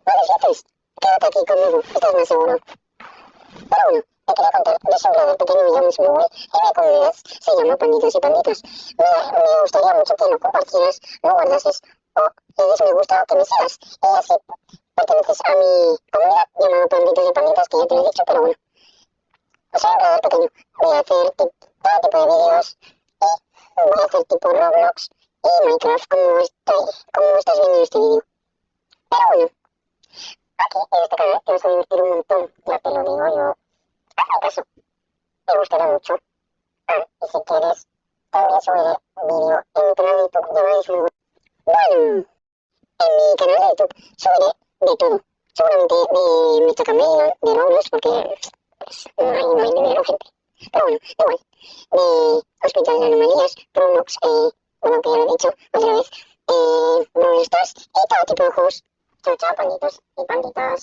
no necesites. Quédate aquí conmigo, estás más seguro. Pero bueno, te quería contar de siempre de pequeño James Bowell en mi comunidad se llama Panditos y Panditas. Mira, me gustaría mucho que lo compartieras, lo guardases o le des me gusta o que me sigas. Y así perteneces a mi comunidad llamada Panditos y Panditas, que ya te lo he dicho, pero bueno. O sea, un creador pequeño. Voy a hacer todo tipo de vídeos y voy a hacer tipo Roblox y Minecraft como estás viendo en este vídeo. Pero bueno, aquí en este canal te vas a divertir un montón, ya te lo digo yo. Hazme caso, te gustará mucho. Ah, y si quieres, también subiré vídeo en mi canal de YouTube llamado Ismael. Bueno, en mi canal de YouTube subiré de todo. Seguramente de Mr. Camino, de Roblox, porque pues, no hay dinero, gente. Pero bueno, da igual. De Hospital de Anomalías, Roblox, bueno, que ya lo he dicho otra vez, Brawl Stars y todo tipo de juegos. Chao, chao, panditos y panditas.